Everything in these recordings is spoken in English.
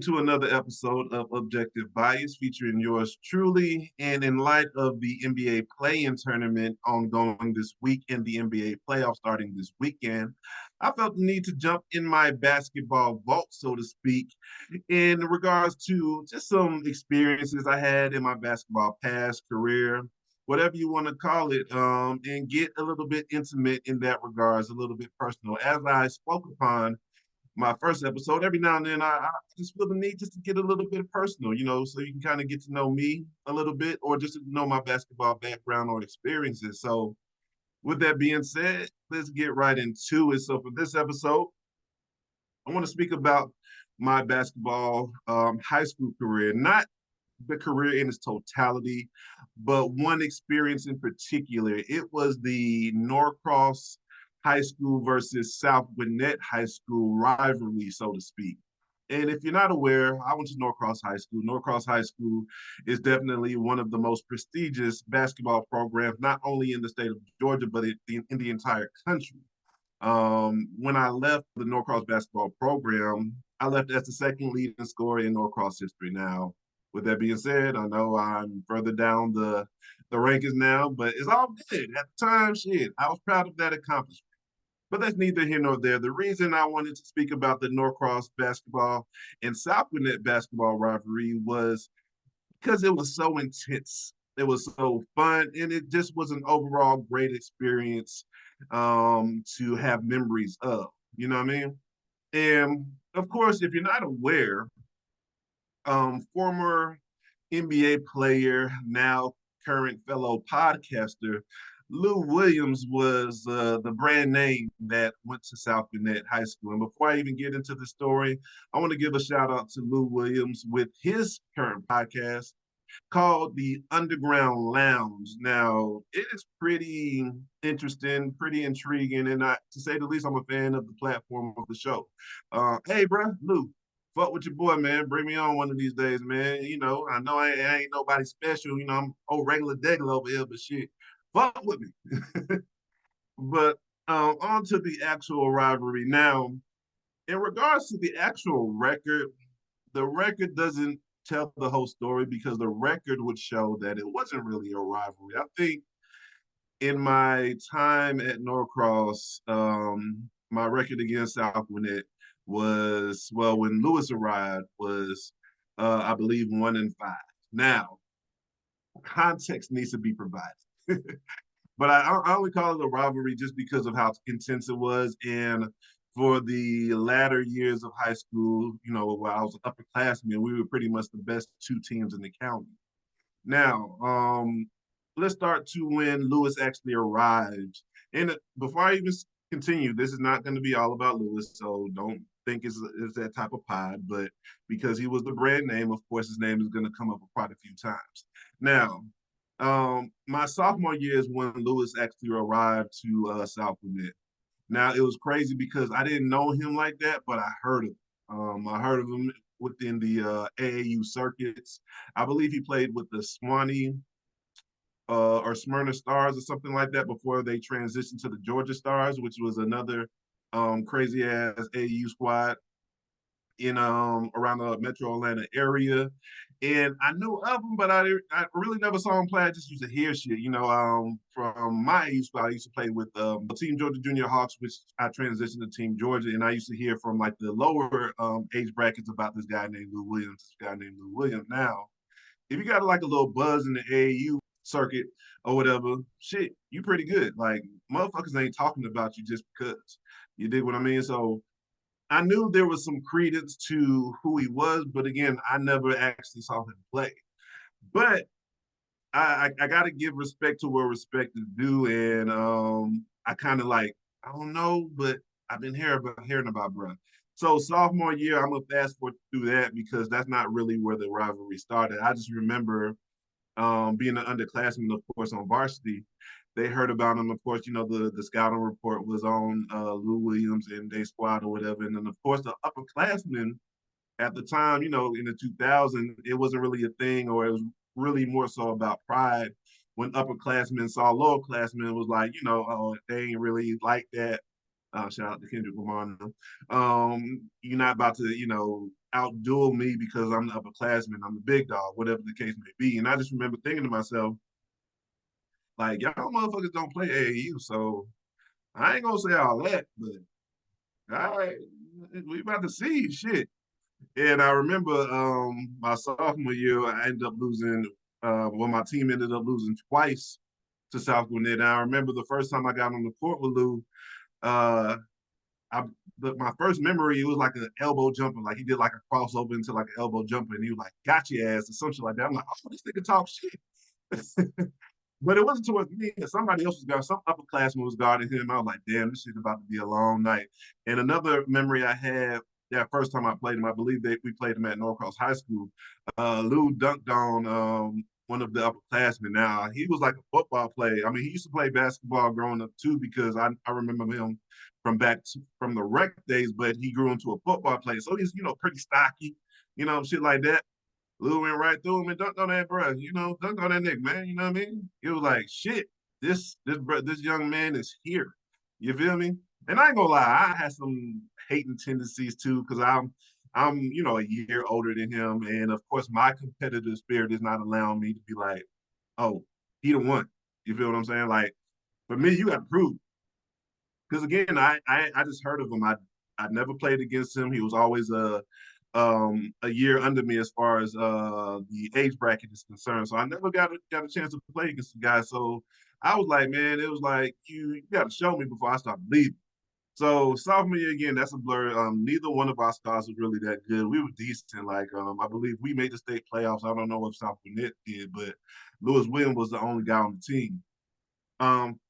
to another episode of Objective Bias featuring yours truly. And in light of the NBA play-in tournament ongoing this week and the NBA playoffs starting this weekend, I felt the need to jump in my basketball vault, so to speak, in regards to just some experiences I had in my basketball past career, whatever you want to call it, and get a little bit intimate in that regards, a little bit personal. As I spoke upon my first episode, every now and then I just feel the need just to get a little bit personal, so you can kind of get to know me a little bit or just to know my basketball background or experiences. So with that being said, let's get right into it. So for this episode, I want to speak about my basketball high school career, not the career in its totality, but one experience in particular. It was the Norcross High School versus South Gwinnett High School rivalry, so to speak. And if you're not aware, I went to Norcross High School. Norcross High School is definitely one of the most prestigious basketball programs, not only in the state of Georgia, but in the entire country. When I left the Norcross basketball program, I left as the second leading scorer in Norcross history. Now, with that being said, I know I'm further down the rankings now, but it's all good. At the time, shit, I was proud of that accomplishment. But that's neither here nor there. The reason I wanted to speak about the Norcross basketball and South Gwinnett basketball rivalry was because it was so intense. It was so fun, and it just was an overall great experience to have memories of. You know what I mean? And of course, if you're not aware, former NBA player, now current fellow podcaster, Lou Williams was the brand name that went to South Gwinnett High School. And before I even get into the story, I want to give a shout out to Lou Williams with his current podcast called the Underground Lounge. Now, it is pretty interesting, pretty intriguing, and to say the least, I'm a fan of the platform of the show. Hey, bro, Lou, fuck with your boy, man. Bring me on one of these days, man. I know I ain't nobody special. I'm old regular degular over here, but shit, fuck with me. But on to the actual rivalry. Now, in regards to the actual record, the record doesn't tell the whole story because the record would show that it wasn't really a rivalry. I think in my time at Norcross, my record against South Gwinnett was, well, when Lewis arrived, was, I believe, 1-5. Now, context needs to be provided. But I only call it a rivalry just because of how intense it was. And for the latter years of high school, while I was an upperclassman, we were pretty much the best two teams in the county. Now, let's start to when Lewis actually arrived. And before I even continue, this is not going to be all about Lewis, so don't think it's that type of pod, but because he was the brand name, of course, his name is going to come up quite a few times. Now, my sophomore year is when Lewis actually arrived to South Gwinnett. Now it was crazy because I didn't know him like that, but I heard of him. I heard of him within the AAU circuits. I believe he played with the Swanee or Smyrna Stars or something like that before they transitioned to the Georgia Stars, which was another crazy ass AAU squad in around the Metro Atlanta area. And I knew of him, but I really never saw him play. I just used to hear shit, from my age. I used to play with Team Georgia Junior Hawks, which I transitioned to Team Georgia, and I used to hear from like the lower age brackets about this guy named Lou Williams, this guy named Lou Williams. Now, if you got like a little buzz in the AAU circuit or whatever, shit, you pretty good. Like motherfuckers ain't talking about you just because. You dig what I mean? So I knew there was some credence to who he was, but again, I never actually saw him play. But I got to give respect to where respect is due, and I kind of like I don't know, but I've been hearing about bruh. So sophomore year, I'm gonna fast forward through that because that's not really where the rivalry started. I just remember being an underclassman, of course, on varsity. They heard about him. Of course, the scouting report was on Lou Williams and they squad or whatever. And then, of course, the upperclassmen at the time, in the 2000s, it wasn't really a thing, or it was really more so about pride. When upperclassmen saw lowerclassmen, it was like, oh, they ain't really like that. Shout out to Kendrick Lamar. You're not about to, outduel me because I'm the upperclassman, I'm the big dog, whatever the case may be. And I just remember thinking to myself, like, y'all motherfuckers don't play AAU, so I ain't gonna say all that, but all right, we about to see shit. And I remember my sophomore year, I ended up losing. Well, my team ended up losing twice to South Gwinnett. And I remember the first time I got on the court with Lou. Uh, my first memory, it was like an elbow jumper, like he did like a crossover into like an elbow jumper, and he was like, "Got your ass," or something like that. I'm like, "Oh, this nigga talk shit." But it wasn't towards me. Somebody else was guarding, some upperclassman was guarding him. I was like, damn, this shit's about to be a long night. And another memory I had that first time I played him, I believe that we played him at Norcross High School. Lou dunked on one of the upperclassmen. Now, he was like a football player. I mean, he used to play basketball growing up too, because I remember him from the rec days, but he grew into a football player. So he's, pretty stocky, shit like that. Lou went right through him and dunked on that bro. Dunked on that nigga, man. You know what I mean? It was like shit. This young man is here. You feel me? And I ain't gonna lie, I had some hating tendencies too, because I'm a year older than him, and of course my competitive spirit is not allowing me to be like, oh, he the one. You feel what I'm saying? Like for me, you got to prove. Because again, I just heard of him. I never played against him. He was always a year under me as far as the age bracket is concerned. So I never got a chance to play against the guy. So I was like, man, it was like you got to show me before I start believing. So sophomore year again, that's a blur. Neither one of our stars was really that good. We were decent. Like I believe we made the state playoffs. I don't know if South Gwinnett did, but Lewis Williams was the only guy on the team.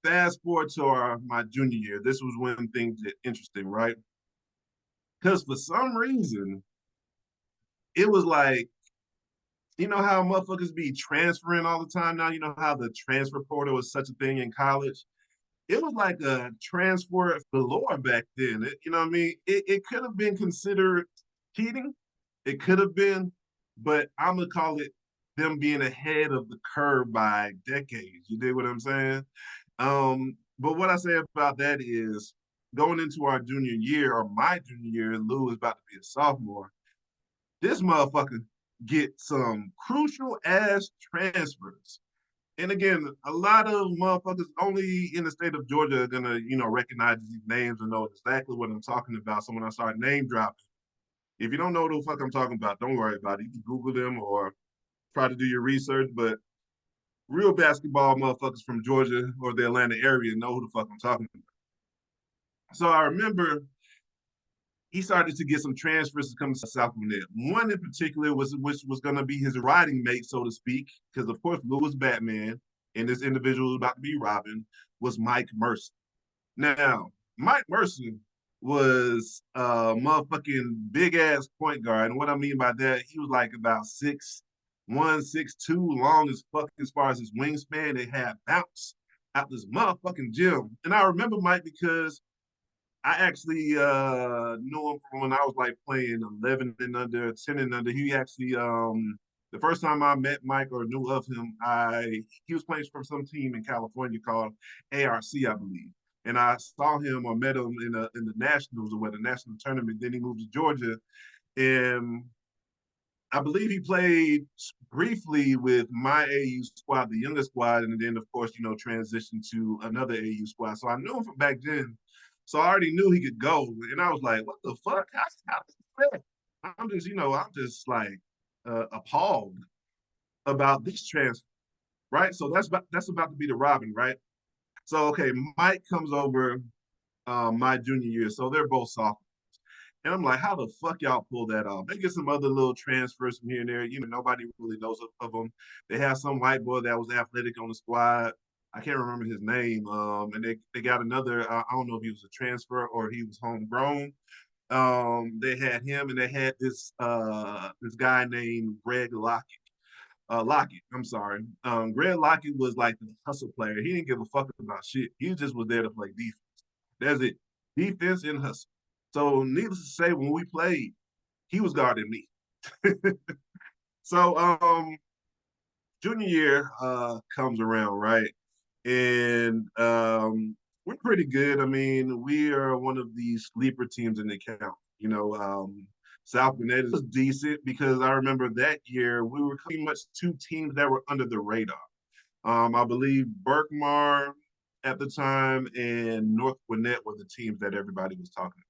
Fast forward to my junior year. This was when things get interesting, right? Because for some reason, it was like, how motherfuckers be transferring all the time now? You know how the transfer portal was such a thing in college? It was like a transfer galore back then. You know what I mean? It could have been considered cheating. It could have been, but I'm gonna call it them being ahead of the curve by decades. You dig what I'm saying? But what I say about that is going into our junior year or my junior year, Lou is about to be a sophomore. This motherfucker get some crucial ass transfers. And again, a lot of motherfuckers only in the state of Georgia are gonna, recognize these names and know exactly what I'm talking about. So when I start name dropping, if you don't know who the fuck I'm talking about, don't worry about it. You can Google them or try to do your research. But real basketball motherfuckers from Georgia or the Atlanta area know who the fuck I'm talking about. So I remember he started to get some transfers to come to South Gwinnett. One in particular was which was going to be his riding mate, so to speak, because of course Lou was Batman and this individual was about to be Robin, was Mike Mercer. Now, Mike Mercer was a motherfucking big ass point guard. And what I mean by that, he was like about 6'1", 6'2", long as fuck as far as his wingspan. They had bounce out this motherfucking gym. And I remember Mike because I actually knew him from when I was like playing 11 and under, 10 and under. He actually, the first time I met Mike or knew of him, he was playing for some team in California called ARC, I believe. And I saw him or met him in the nationals or what the national tournament. Then he moved to Georgia, and I believe he played briefly with my AU squad, the younger squad, and then of course, transitioned to another AU squad. So I knew him from back then. So I already knew he could go. And I was like, what the fuck? I'm just like appalled about this transfer, right? So that's about to be the Robin, right? So okay, Mike comes over my junior year. So they're both sophomores. And I'm like, how the fuck y'all pull that off? They get some other little transfers from here and there. Nobody really knows of them. They have some white boy that was athletic on the squad. I can't remember his name. And they got another, I don't know if he was a transfer or he was homegrown. They had him and they had this guy named Greg Lockett. Lockett, I'm sorry. Greg Lockett was like the hustle player. He didn't give a fuck about shit. He just was there to play defense. That's it. Defense and hustle. So needless to say, when we played, he was guarding me. So junior year comes around, right? And we're pretty good. I mean, we are one of these sleeper teams in the count. South Gwinnett was decent because I remember that year we were pretty much two teams that were under the radar. I believe Berkmar at the time and North Gwinnett were the teams that everybody was talking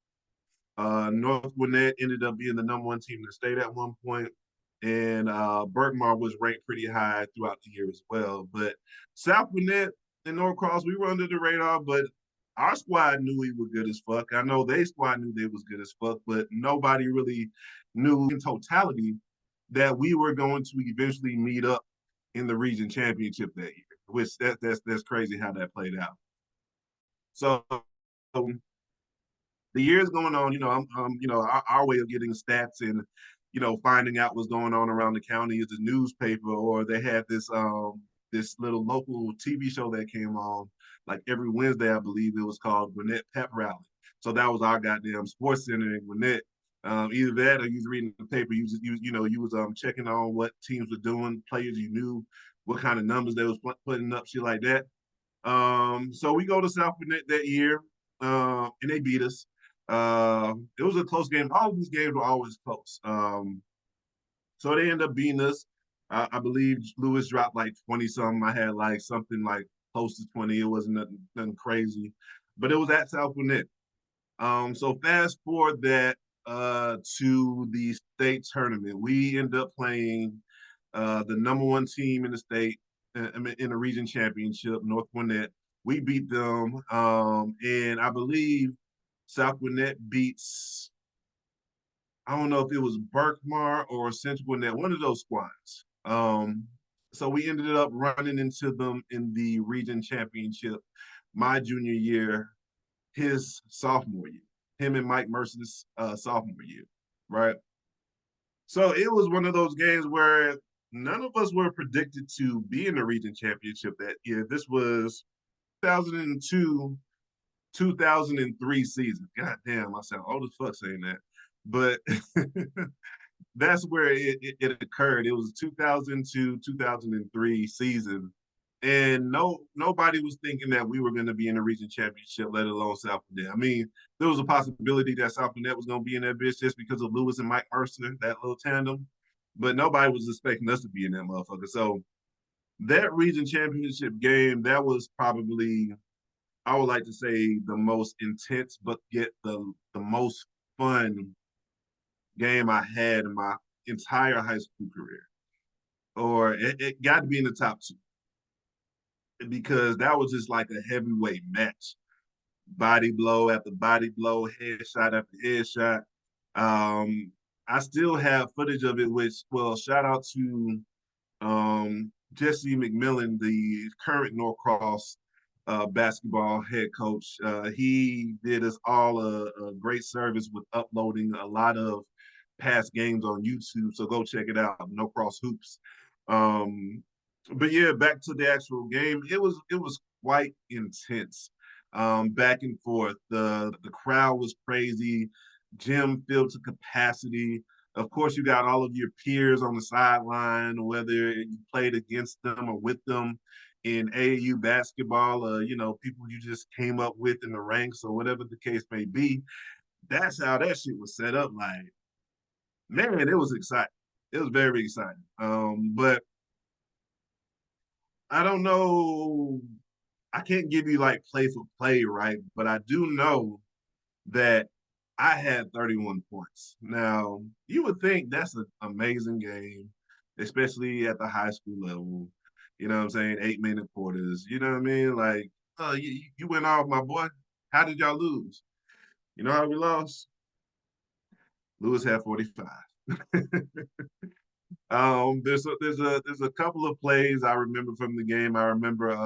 about. North Gwinnett ended up being the number one team in the state at one point, and Berkmar was ranked pretty high throughout the year as well. But South Gwinnett and Norcross, we were under the radar, but our squad knew we were good as fuck. I know their squad knew they was good as fuck, but nobody really knew in totality that we were going to eventually meet up in the region championship that year, which that's crazy how that played out. So the years going on, our way of getting stats and finding out what's going on around the county is the newspaper, or they had this little local TV show that came on like every Wednesday, I believe it was called Gwinnett Pep Rally. So that was our goddamn sports center in Gwinnett. Either that or you was reading the paper. You was checking on what teams were doing, players you knew, what kind of numbers they was putting up, shit like that. So we go to South Gwinnett that year, and they beat us. It was a close game. All of these games were always close. So they end up beating us. I believe Lewis dropped like 20 something. I had like something like close to 20. It wasn't nothing crazy, but it was at South Gwinnett. So fast forward that to the state tournament. We end up playing the number one team in the state in the region championship, North Gwinnett. We beat them, and I believe South Gwinnett beats, I don't know if it was Berkmar or Central Gwinnett, one of those squads. So we ended up running into them in the region championship my junior year, his sophomore year, him and Mike Mercer's sophomore year, right? So it was one of those games where none of us were predicted to be in the region championship that year. This was 2002, 2003 season. God damn, I sound old as fuck saying that. But that's where it occurred. It was 2002, 2003 season. And nobody was thinking that we were going to be in the region championship, let alone South Gwinnett. I mean, there was a possibility that South Gwinnett was going to be in that bitch just because of Lewis and Mike Mercer, that little tandem. But nobody was expecting us to be in that motherfucker. So that region championship game, that was probably, I would like to say, the most intense, but yet the most fun game I had in my entire high school career. Or it got to be in the top two because that was just like a heavyweight match. Body blow after body blow, headshot after headshot. I still have footage of it, which, well, shout out to Jesse McMillan, the current Norcross basketball head coach. He did us all a great service with uploading a lot of past games on YouTube. So go check it out, Norcross Hoops. But yeah, back to the actual game. It was quite intense. Back and forth. The crowd was crazy. Gym filled to capacity. Of course, you got all of your peers on the sideline, whether you played against them or with them in AAU basketball, or people you just came up with in the ranks or whatever the case may be. That's how that shit was set up. Like, man, it was exciting. It was very exciting. But I don't know. I can't give you like play for play, right? But I do know that I had 31 points. Now, you would think that's an amazing game, especially at the high school level. You know what I'm saying? 8-minute quarters. You know what I mean? Like, oh, you went off, my boy. How did y'all lose? You know how we lost? Lewis had 45. There's a couple of plays I remember from the game. I remember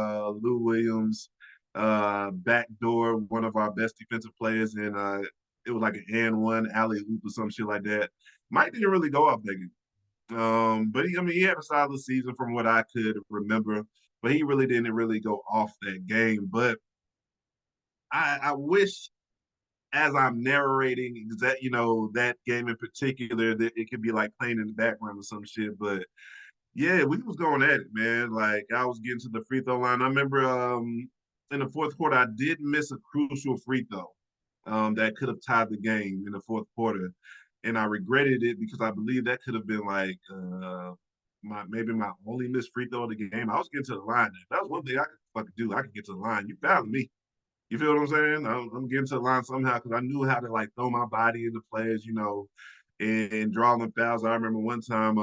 Lou Williams backdoor one of our best defensive players, and it was like an and one alley oop or some shit like that. Mike didn't really go off that game, but he had a solid season from what I could remember, but he really didn't really go off that game. But I wish, as I'm narrating that game in particular, that it could be like playing in the background or some shit. But yeah, we was going at it, man. Like, I was getting to the free throw line. I remember in the fourth quarter, I did miss a crucial free throw that could have tied the game in the fourth quarter. and I regretted it because I believe that could have been like my only missed free throw of the game. I was getting to the line. That was one thing I could fucking do. I could get to the line. You found me. You feel what I'm saying? I'm getting to the line somehow because I knew how to like throw my body into players, and draw them fouls. I remember one time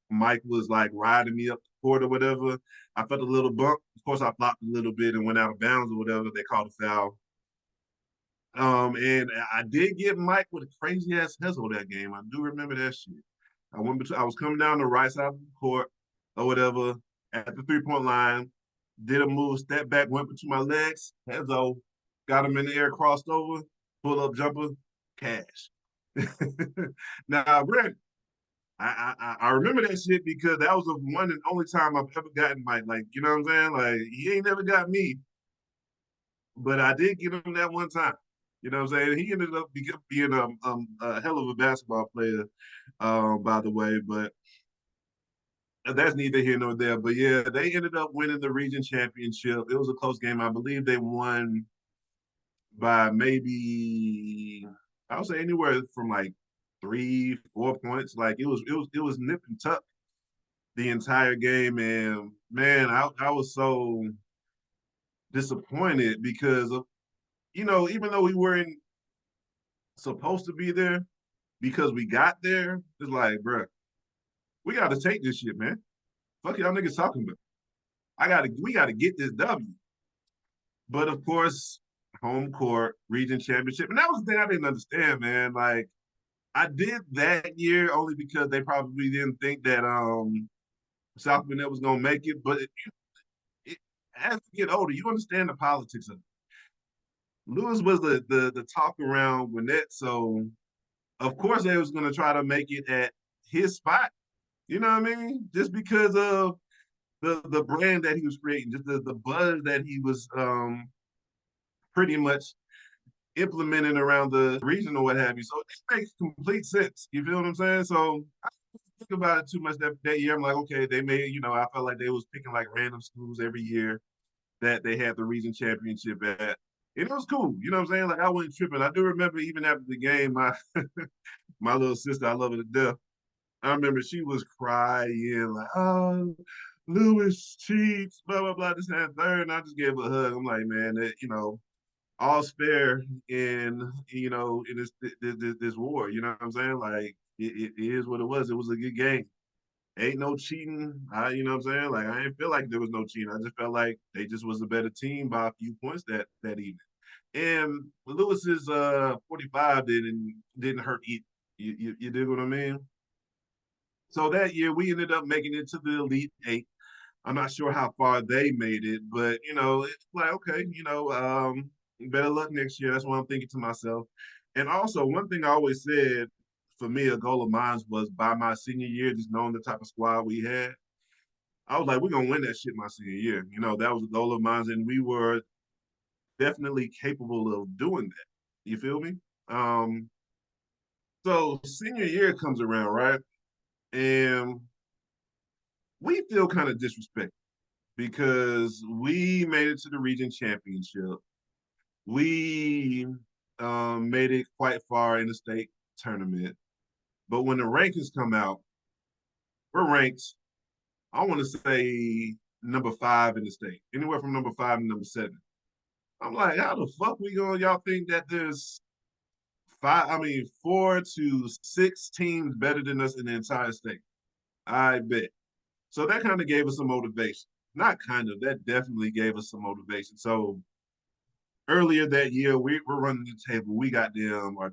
Mike was like riding me up the court or whatever. I felt a little bump. Of course, I flopped a little bit and went out of bounds or whatever. They called a foul. And I did get Mike with a crazy ass hustle that game. I do remember that shit. I was coming down the right side of the court or whatever at the 3-point line, did a move, step back, went between my legs, Hezo, got him in the air, crossed over, pull up jumper, cash. Now, Brent, I remember that shit because that was the one and only time I've ever gotten Mike. Like, you know what I'm saying? Like, he ain't never got me, but I did get him that one time. You know what I'm saying? He ended up being a hell of a basketball player, by the way. But that's neither here nor there. But yeah, they ended up winning the region championship. It was a close game. I believe they won by maybe I would say anywhere from like 3, 4 points. Like it was nip and tuck the entire game. And man, I was so disappointed because of, even though we weren't supposed to be there, because we got there, it's like, bro, we got to take this shit, man. Fuck y'all niggas talking about. We gotta get this W. But of course, home court, region championship, and that was the thing I didn't understand, man. Like I did that year only because they probably didn't think that South Gwinnett was gonna make it. But as you get older, you understand the politics of it. Lewis was the talk around Gwinnett, so of course they was gonna try to make it at his spot. You know what I mean? Just because of the brand that he was creating, just the buzz that he was pretty much implementing around the region or what have you. So it makes complete sense. You feel what I'm saying? So I didn't think about it too much that year. I'm like, okay, they made, I felt like they was picking like random schools every year that they had the region championship at. And it was cool. You know what I'm saying? Like I wasn't tripping. I do remember even after the game, my my little sister, I love her to death. I remember she was crying, like, oh, Lewis cheats, blah, blah, blah, this, that, and third. And I just gave her a hug. I'm like, man, all's fair in this war. You know what I'm saying? Like, it is what it was. It was a good game. Ain't no cheating. You know what I'm saying? Like, I didn't feel like there was no cheating. I just felt like they just was a better team by a few points that evening. And Lewis's 45 didn't hurt either. You dig what I mean? So that year we ended up making it to the Elite Eight. I'm not sure how far they made it, but it's like okay, better luck next year. That's what I'm thinking to myself. And also, one thing I always said for me, a goal of mine was by my senior year, just knowing the type of squad we had. I was like, we're gonna win that shit my senior year. That was a goal of mine, and we were definitely capable of doing that. You feel me? Um, so senior year comes around, right? And we feel kind of disrespected because we made it to the region championship. We made it quite far in the state tournament. But when the rankings come out, we're ranked, I want to say number 5 in the state, anywhere from number 5 to number 7. I'm like, how the fuck y'all think that there's 4 to 6 teams better than us in the entire state? I bet. So that kind of gave us some motivation. Not kind of, that definitely gave us some motivation. So earlier that year, we're running the table. We got them our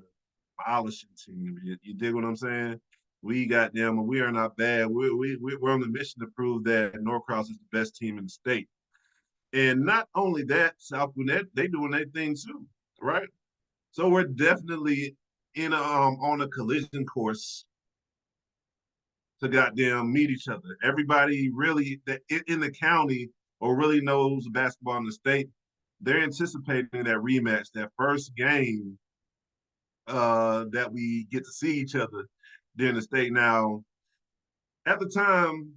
demolishing team. You dig what I'm saying? We got them, and we are not bad. We're on the mission to prove that Norcross is the best team in the state. And not only that, South Gwinnett, they doing their thing too, right? So we're definitely on a collision course to goddamn meet each other. Everybody really that in the county or really knows basketball in the state, they're anticipating that rematch, that first game that we get to see each other during the state. Now, at the time,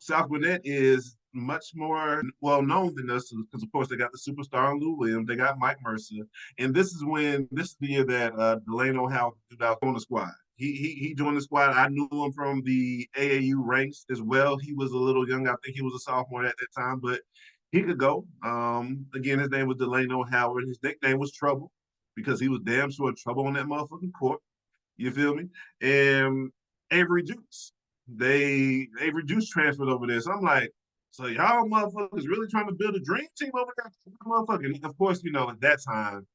South Gwinnett is much more well known than us because, of course, they got the superstar Lou Williams, they got Mike Mercer, and this is the year that Delano Howard joined the squad. He joined the squad. I knew him from the AAU ranks as well. He was a little young. I think he was a sophomore at that time, but he could go. Again, his name was Delano Howard. His nickname was Trouble because he was damn sure trouble on that motherfucking court. You feel me? And Avery Dukes. Avery Dukes transferred over there. So I'm like, so y'all motherfuckers really trying to build a dream team over there? Motherfucking, of course, at that time,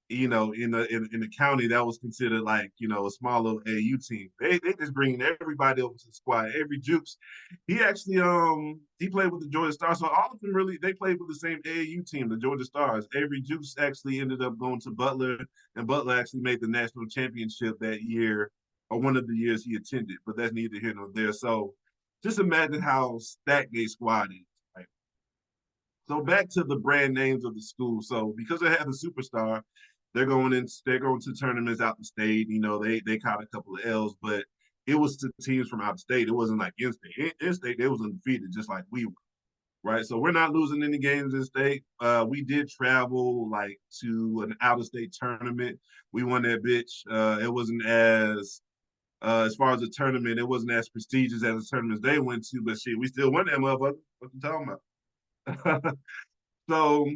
in the county that was considered like a small little AU team. They just bringing everybody over to the squad. Every Jukes, he actually he played with the Georgia Stars. So all of them really they played with the same AAU team, the Georgia Stars. Avery Jukes actually ended up going to Butler, and Butler actually made the national championship that year, or one of the years he attended. But that's neither here nor there. So just imagine how stacked their squad is. Right? So back to the brand names of the school. So because they have a superstar, they're going to tournaments out the state. They caught a couple of L's, but it was to teams from out of state. It wasn't like in-state. In-state, they was undefeated, just like we were. Right. So we're not losing any games in state. We did travel like to an out-of-state tournament. We won that bitch. It wasn't as far as the tournament, it wasn't as prestigious as the tournaments they went to, but shit, we still won that motherfucker. What you talking about? So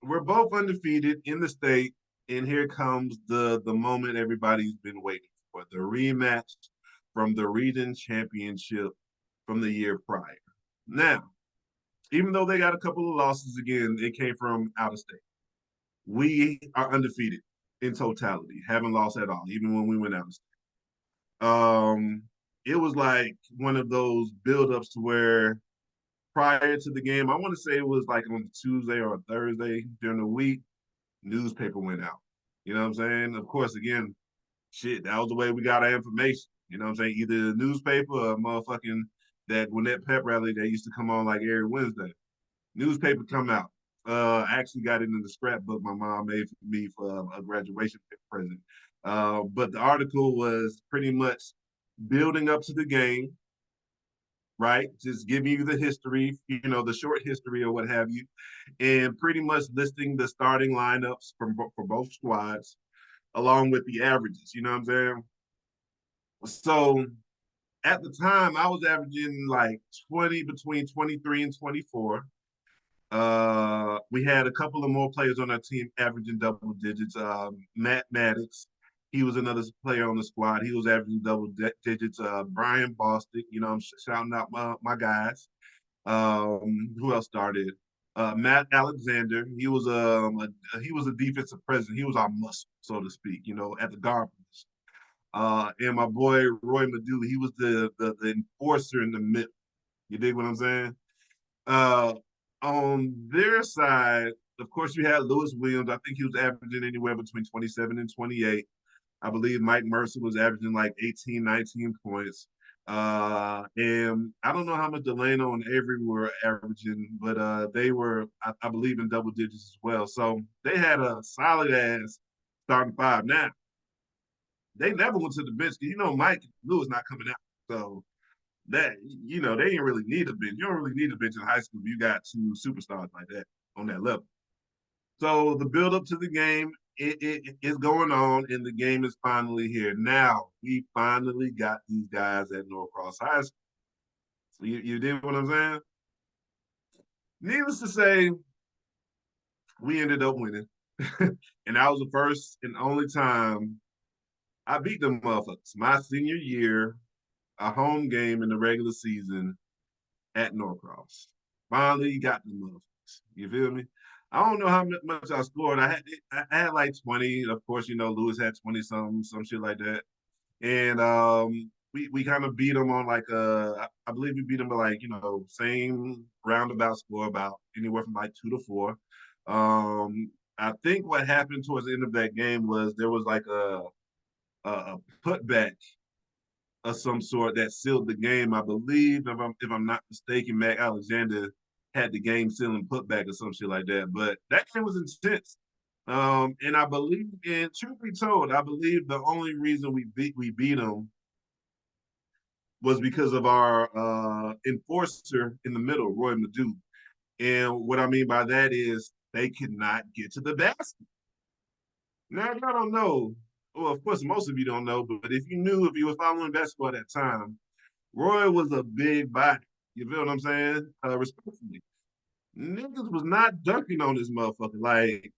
we're both undefeated in the state, and here comes the moment everybody's been waiting for, the rematch from the region championship from the year prior. Now, even though they got a couple of losses again, it came from out of state. We are undefeated in totality, haven't lost at all, even when we went out of state. It was like one of those buildups to where prior to the game, I want to say it was like on Tuesday or Thursday during the week, newspaper went out. You know what I'm saying? Of course, again, shit, that was the way we got our information. You know what I'm saying? Either the newspaper or motherfucking that Gwinnett pep rally that used to come on like every Wednesday. Newspaper come out. I actually got it in the scrapbook my mom made for me for a graduation present. But the article was pretty much building up to the game, right? Just giving you the history, the short history or what have you, and pretty much listing the starting lineups for both squads along with the averages. You know what I'm saying? So at the time, I was averaging like 20 between 23 and 24. We had a couple of more players on our team averaging double digits. Matt Maddox, he was another player on the squad. He was averaging double digits. Brian Bostic, I'm shouting out my guys. Who else started? Matt Alexander. He was a defensive president. He was our muscle, so to speak. At the guard position. And my boy Roy Madu, he was the enforcer in the middle. You dig what I'm saying? Uh, on their side, of course, you had Lewis Williams. I think he was averaging anywhere between 27 and 28. I believe Mike Mercer was averaging like 18, 19 points. And I don't know how much Delano and Avery were averaging, but they were, I believe, in double digits as well. So they had a solid ass starting five. Now, they never went to the bench because Mike Lewis not coming out. So that they didn't really need a bench. You don't really need a bench in high school if you got two superstars like that on that level. So the build up to the game it is going on, and the game is finally here. Now we finally got these guys at Norcross High School. So you did what I'm saying? Needless to say, we ended up winning. And that was the first and only time I beat them motherfuckers. My senior year, a home game in the regular season at Norcross. Finally got the motherfuckers. You feel me? I don't know how much I scored. I had like 20. Of course, Lewis had 20 something, some shit like that. And we kind of beat them on like I believe we beat them by like, same roundabout score, about anywhere from like 2 to 4. I think what happened towards the end of that game was there was like a putback of some sort that sealed the game. I believe, if I'm not mistaken, Mac Alexander had the game sealing putback or some shit like that. But that game was intense. And I believe, and truth be told, I believe the only reason we beat them was because of our enforcer in the middle, Roy Madu. And what I mean by that is they could not get to the basket. Now, y'all don't know. Well, of course, most of you don't know, but if you knew, if you were following basketball at that time, Roy was a big body. You feel what I'm saying? Respectfully. Niggas was not dunking on this motherfucker. Like,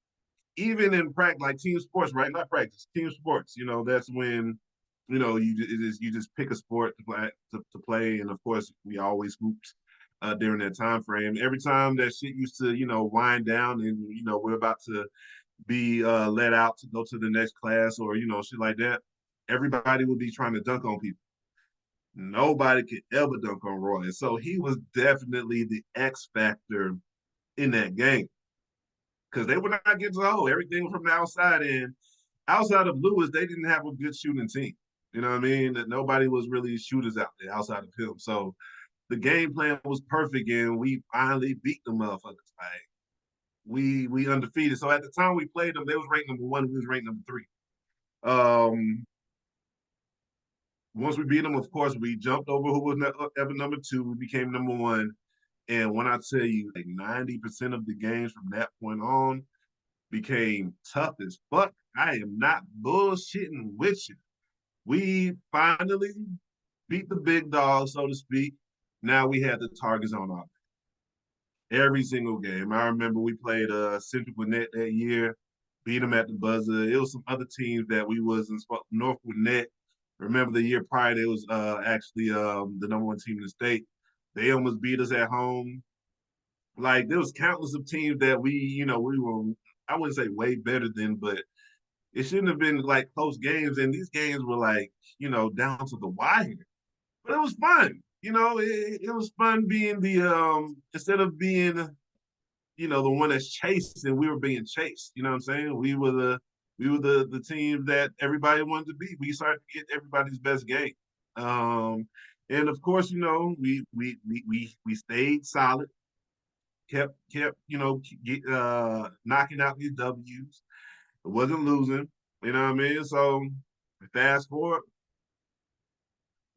even in practice, like team sports, right? Not practice, team sports. That's when you just pick a sport to play, and of course we always hooped during that time frame. Every time that shit used to wind down, and we're about to be let out to go to the next class or shit like that, everybody would be trying to dunk on people. Nobody could ever dunk on Roy, so he was definitely the X factor in that game because they would not get to the hole. Everything from the outside, and outside of Lewis, they didn't have a good shooting team. You know what I mean? That nobody was really shooters out there outside of him. So the game plan was perfect, and we finally beat the motherfuckers. Like we undefeated. So at the time we played them, they was ranked number one. We was ranked number three. Um, Once we beat them, of course, we jumped over who was ever number two. We became number one. And when I tell you, like 90% of the games from that point on became tough as fuck. I am not bullshitting with you. We finally beat the big dog, so to speak. Now we had the targets on our every single game. I remember we played Central Gwinnett that year, beat them at the buzzer. It was some other teams that we was in North Gwinnett. Remember the year prior, it was actually the number one team in the state. They almost beat us at home. Like there was countless of teams that we were, I wouldn't say way better than, but it shouldn't have been like close games. And these games were like, down to the wire. But it was fun. It was fun being the instead of being, the one that's chasing, we were being chased. You know what I'm saying? We were the team that everybody wanted to be. We started to get everybody's best game. Um, and of course, we stayed solid, kept knocking out these W's. It wasn't losing. You know what I mean? So fast forward,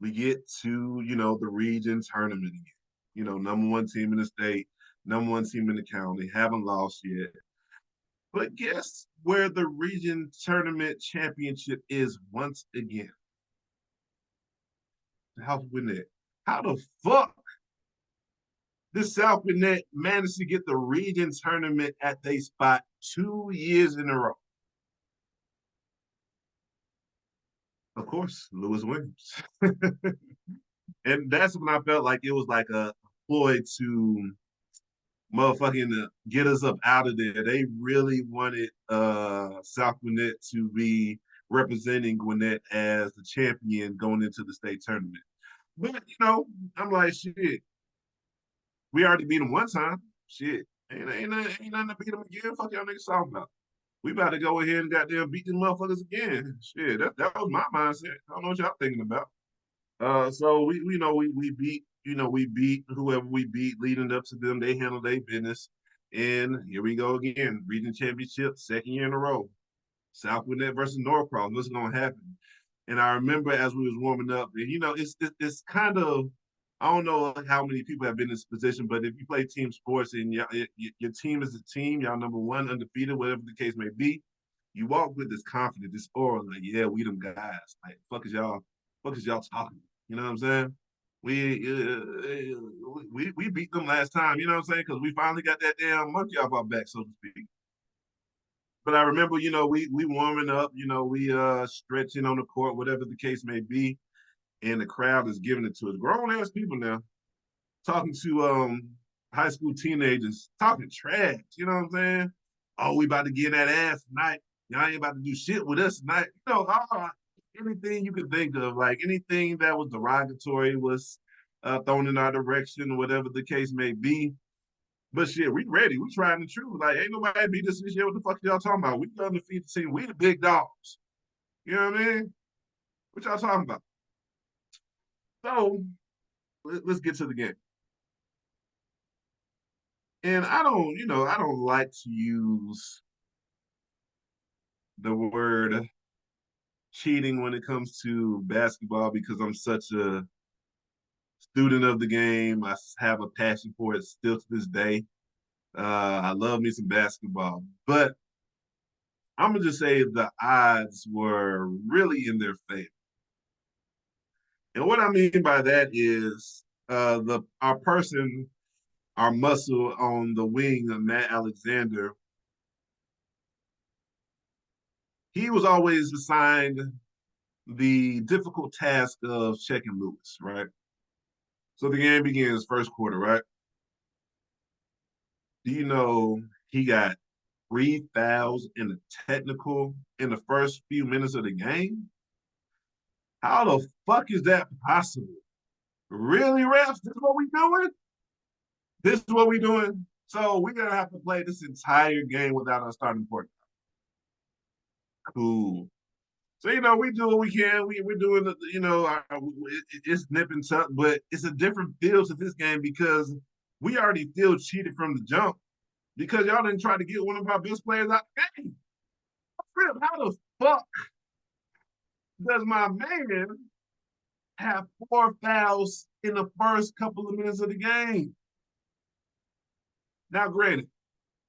we get to the region tournament again. Number one team in the state, number one team in the county, haven't lost yet. But guess where the region tournament championship is once again? South Gwinnett. How the fuck this South Gwinnett managed to get the region tournament at their spot 2 years in a row? Of course, Lewis Williams. And that's when I felt like it was like a ploy to motherfucking get us up out of there. They really wanted South Gwinnett to be representing Gwinnett as the champion going into the state tournament. But I'm like, shit, we already beat them one time. Shit. Ain't nothing to beat them again. Fuck y'all niggas talking about. We about to go ahead and goddamn beat them motherfuckers again. Shit, that was my mindset. I don't know what y'all thinking about. So we beat whoever we beat leading up to them. They handled their business, and here we go again. Region championship, second year in a row. South Gwinnett versus Norcross. What's going to happen? And I remember as we was warming up, and it's kind of I don't know how many people have been in this position, but if you play team sports and your team is a team, y'all number one undefeated, whatever the case may be, you walk with this confidence, this aura, like yeah, we them guys. Like fuck is y'all talking? You know what I'm saying? We beat them last time. You know what I'm saying? Because we finally got that damn monkey off our back, so to speak. But I remember, we warming up, we stretching on the court, whatever the case may be, and the crowd is giving it to us. Grown ass people now talking to high school teenagers, talking trash. You know what I'm saying? Oh, we about to get that ass tonight. Y'all ain't about to do shit with us tonight. Anything you could think of, like anything that was derogatory was thrown in our direction, whatever the case may be. But shit, we ready. We trying the truth. Like, ain't nobody beat us this year. What the fuck y'all talking about? We the undefeated team. We the big dogs. You know what I mean? What y'all talking about? So let's get to the game. And I don't like to use the word cheating when it comes to basketball because I'm such a student of the game. I have a passion for it still to this day. I love me some basketball, but I'm gonna just say the odds were really in their favor. And what I mean by that is the our person, our muscle on the wing of Matt Alexander, he was always assigned the difficult task of checking Lewis, right? So the game begins first quarter, right? Do you know he got 3 fouls in a technical in the first few minutes of the game? How the fuck is that possible? Really, refs? This is what we doing? This is what we doing? So we're gonna have to play this entire game without our starting point. Cool. So we do what we can. We're doing it's nip and tuck, but it's a different feel to this game because we already feel cheated from the jump because y'all didn't try to get one of our best players out the game. How the fuck does my man have 4 fouls in the first couple of minutes of the game? Now, granted,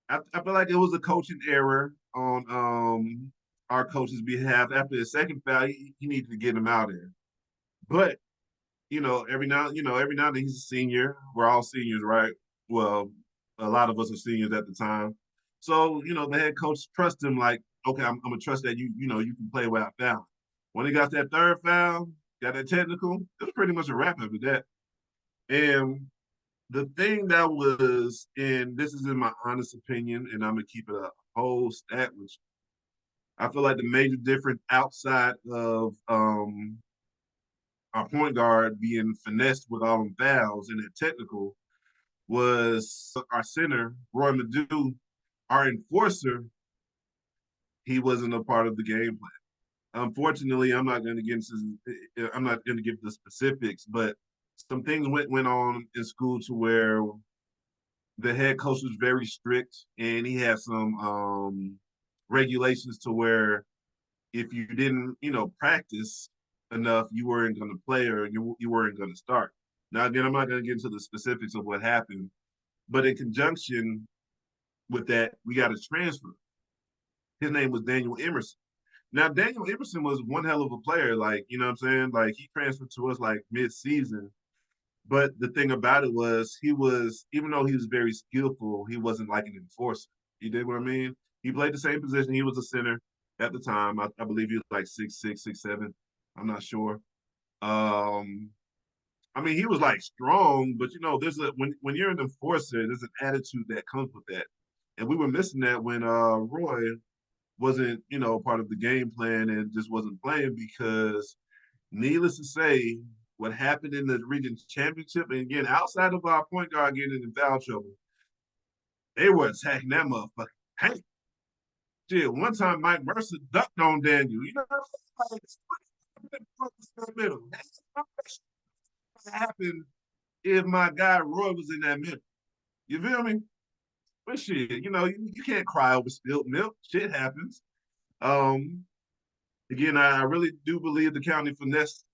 I feel like it was a coaching error on our coach's behalf. After the second foul, he needed to get him out there. But every now and then he's a senior. We're all seniors, right? Well, a lot of us are seniors at the time. So, the head coach trusts him like, okay, I'm gonna trust that you can play without fouling. When he got that third foul, got that technical, it was pretty much a wrap after that. And the thing that was, and this is in my honest opinion, and I'm gonna keep it a whole stat with you. I feel like the major difference outside of our point guard being finessed with all them fouls and that technical was our center, Roy Madu, our enforcer. He wasn't a part of the game plan. Unfortunately, I'm not going to give the specifics, but some things went on in school to where the head coach was very strict, and he had some regulations to where if you didn't, practice enough, you weren't going to play or you weren't going to start. Now, again, I'm not going to get into the specifics of what happened, but in conjunction with that, we got a transfer. His name was Daniel Emerson. Now, Daniel Emerson was one hell of a player. Like, you know what I'm saying? Like, he transferred to us like mid-season. But the thing about it was, even though he was very skillful, he wasn't like an enforcer. You did what I mean? He played the same position. He was a center at the time. I believe he was like 6'6", 6'7". I'm not sure. Um, I mean, he was like strong, but there's when you're an enforcer, there's an attitude that comes with that. And we were missing that when Roy wasn't, part of the game plan and just wasn't playing because needless to say, what happened in the region championship, and again, outside of our point guard getting in foul trouble, they were attacking that motherfucker. Hey, shit, one time Mike Mercer ducked on Daniel. You know what I'm saying? Like, middle. What happened if my guy Roy was in that middle? You feel me? But shit, you can't cry over spilled milk. Shit happens. Um, Again, I really do believe the county finesse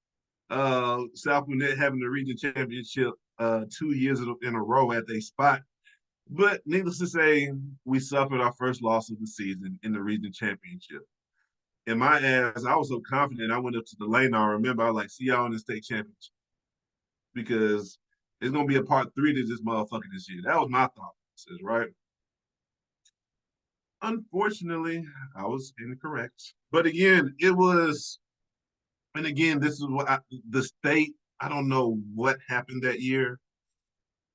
South Gwinnett having the region championship 2 years in a row at their spot. But needless to say, we suffered our first loss of the season in the region championship. And my ass, I was so confident. I went up to the lane. I remember I was like, "See y'all in the state championship," because it's gonna be a part 3 to this motherfucker this year. That was my thought process, right? Unfortunately, I was incorrect. But again, it was, and again, this is the state. I don't know what happened that year.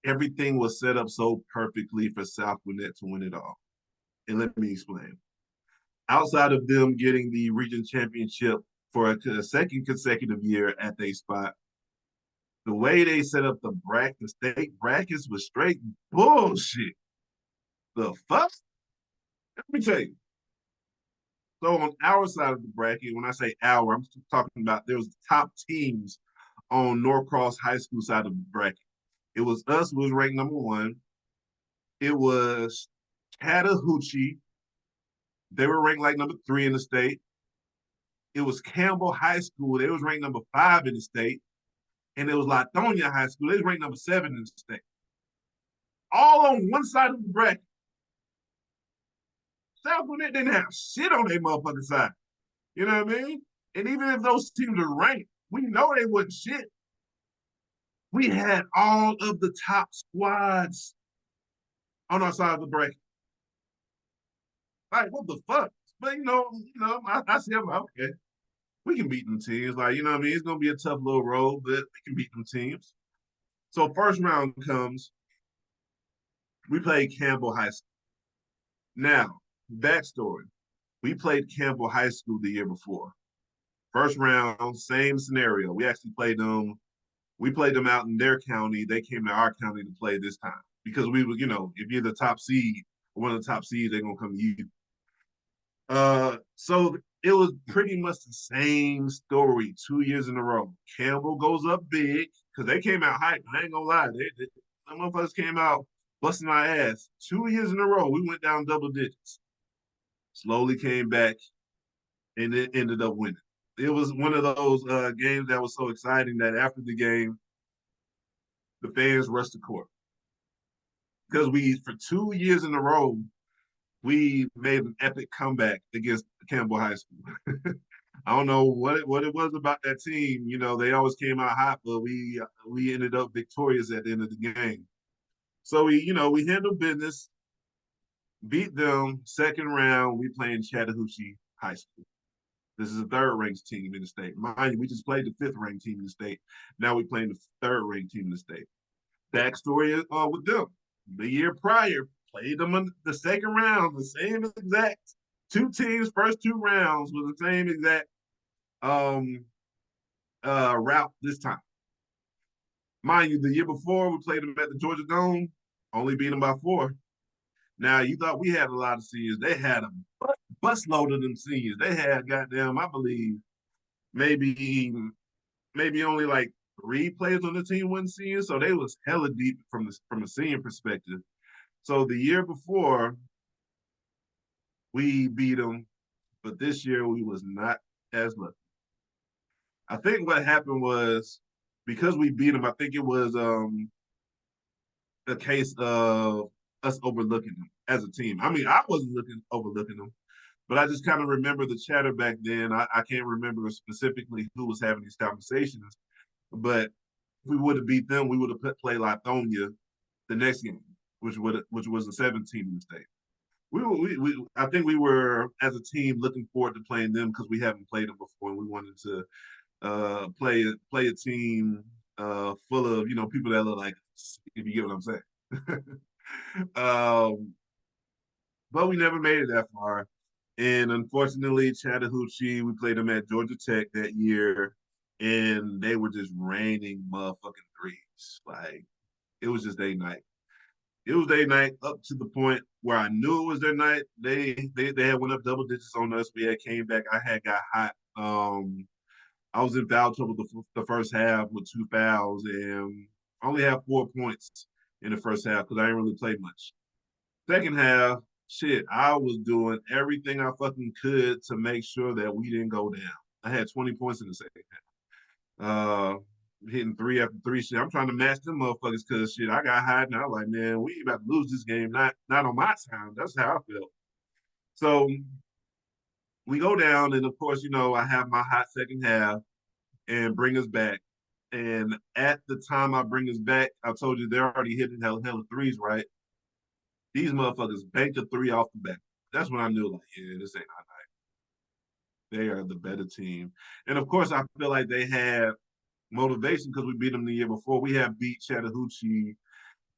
Everything was set up so perfectly for South Gwinnett to win it all. And let me explain. Outside of them getting the region championship for a second consecutive year at their spot, the way they set up the state brackets was straight bullshit. The fuck? Let me tell you. So on our side of the bracket, when I say our, I'm talking about there was the top teams on Norcross High School side of the bracket. It was us, who was ranked number 1. It was Chattahoochee. They were ranked like number 3 in the state. It was Campbell High School. They was ranked number 5 in the state. and it was Lithonia High School. They was ranked number 7 in the state. All on one side of the bracket. South Gwinnett didn't have shit on their motherfucking side. You know what I mean? And even if those teams are ranked, we know they wasn't shit. We had all of the top squads on our side of the bracket. Like, what the fuck? But I see them, okay. We can beat them teams. Like, you know what I mean? It's gonna be a tough little road, but we can beat them teams. So first round comes, we played Campbell High School. Now, backstory. We played Campbell High School the year before. First round, same scenario. We played them out in their county. They came to our county to play this time. Because we were, if you're the top seed or one of the top seeds, they're gonna come to you. So it was pretty much the same story 2 years in a row. Campbell goes up big because they came out hype. I ain't gonna lie, some motherfuckers came out busting our ass 2 years in a row. We went down double digits. Slowly came back, and it ended up winning. It was one of those games that was so exciting that after the game, the fans rushed the court because for 2 years in a row we made an epic comeback against Campbell High School. I don't know what it was about that team. They always came out hot, but we ended up victorious at the end of the game. So we handled business, beat them. Second round, we playing Chattahoochee High School. This is a third-ranked team in the state. Mind you, we just played the fifth-ranked team in the state. Now we're playing the third-ranked team in the state. Backstory with them. The year prior, played them in the second round, the same exact two teams, first two rounds with the same exact route this time. Mind you, the year before, we played them at the Georgia Dome, only beat them by 4. Now, you thought we had a lot of seniors. They had a busload of them seniors. They had, goddamn, I believe, maybe only like 3 players on the team wasn't seniors. So they was hella deep from a senior perspective. So the year before, we beat them, but this year we was not as lucky. I think what happened was because we beat them, I think it was a case of us overlooking them as a team. I mean, I wasn't overlooking them, but I just kind of remember the chatter back then. I can't remember specifically who was having these conversations, but if we would have beat them, we would have played Lithonia the next game, which was the 7th team in the state. I think we were as a team looking forward to playing them because we haven't played them before, and we wanted to play a team full of people that look like us, if you get what I'm saying. But we never made it that far, and unfortunately, Chattahoochee, we played them at Georgia Tech that year, and they were just raining motherfucking threes. Like it was just their night. It was their night up to the point where I knew it was their night. They had went up double digits on us. We had came back. I had got hot. I was in foul trouble the first half with 2 fouls and only had 4 points in the first half because I didn't really play much. Second half, shit, I was doing everything I fucking could to make sure that we didn't go down. I had 20 points in the second half. Hitting 3 after 3 shit. I'm trying to match them motherfuckers because shit, I got hot and I was like, man, we about to lose this game. Not on my time. That's how I felt. So we go down, and of course, I have my hot second half and bring us back. And at the time I bring us back, I told you they're already hitting hella threes, right? These motherfuckers banked a 3 off the back. That's when I knew, like, yeah, this ain't our night. They are the better team. And of course, I feel like they had motivation because we beat them the year before. We have beat Chattahoochee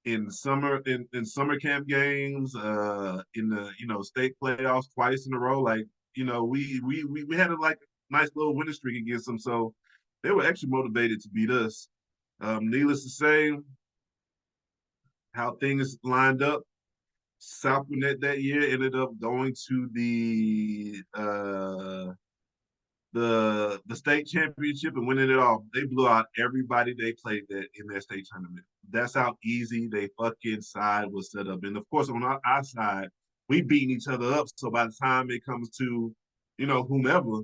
in summer camp games, in the state playoffs twice in a row. Like we had a nice little winning streak against them, so they were extra motivated to beat us. Needless to say, how things lined up, South Gwinnett that year ended up going to the state championship and winning it all. They blew out everybody they played that in their state tournament. That's how easy they fucking side was set up. And of course, on our side, we beating each other up. So by the time it comes to, whomever,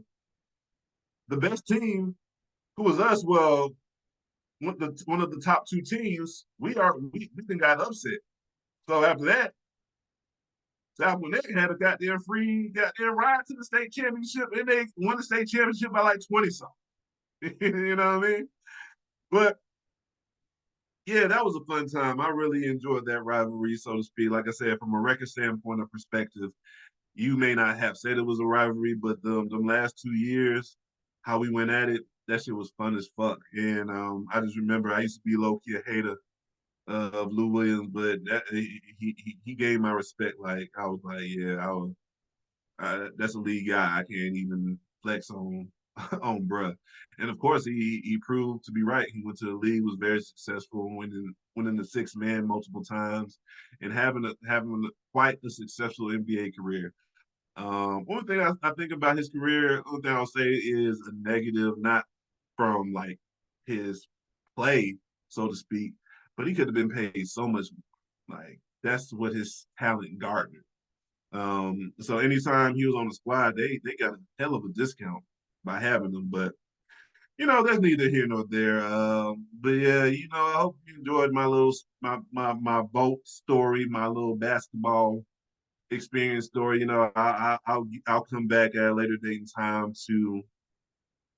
the best team, who was us, well, one of the top two teams. We then got upset. So after that, South Gwinnett had a goddamn free goddamn ride to the state championship, and they won the state championship by like 20 something. You know what I mean? But yeah, that was a fun time. I really enjoyed that rivalry, so to speak. Like I said, from a record standpoint or perspective, you may not have said it was a rivalry, but the last 2 years, how we went at it, that shit was fun as fuck. And I just remember I used to be low key a hater of Lou Williams, but he gave my respect. Like I was like, yeah, that's a league guy. I can't even flex on on bruh. And of course, he proved to be right. He went to the league, was very successful, winning the sixth man multiple times, and having quite a successful NBA career. One thing I think about his career, one thing I'll say is a negative, not from like his play, so to speak, but he could have been paid so much. Like that's what his talent garnered. So anytime he was on the squad, they got a hell of a discount by having him. But that's neither here nor there. But yeah, I hope you enjoyed my little my boat story, my little basketball experience story. I'll come back at a later date and time to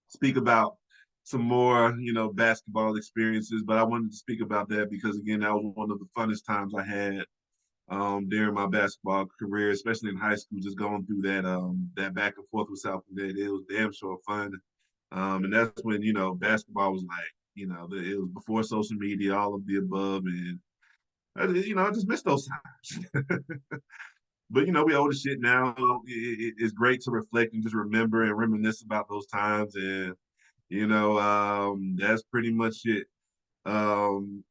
speak about some more basketball experiences. But I wanted to speak about that because again, that was one of the funnest times I had during my basketball career, especially in high school, just going through that back and forth with South Bend. It was damn sure fun. And that's when, basketball was like, it was before social media, all of the above. And, I just miss those times. But, we older shit now. It's great to reflect and just remember and reminisce about those times. And, that's pretty much it. Um,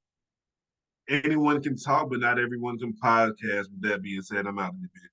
Anyone can talk, but not everyone can podcast. With that being said, I'm out of the bit.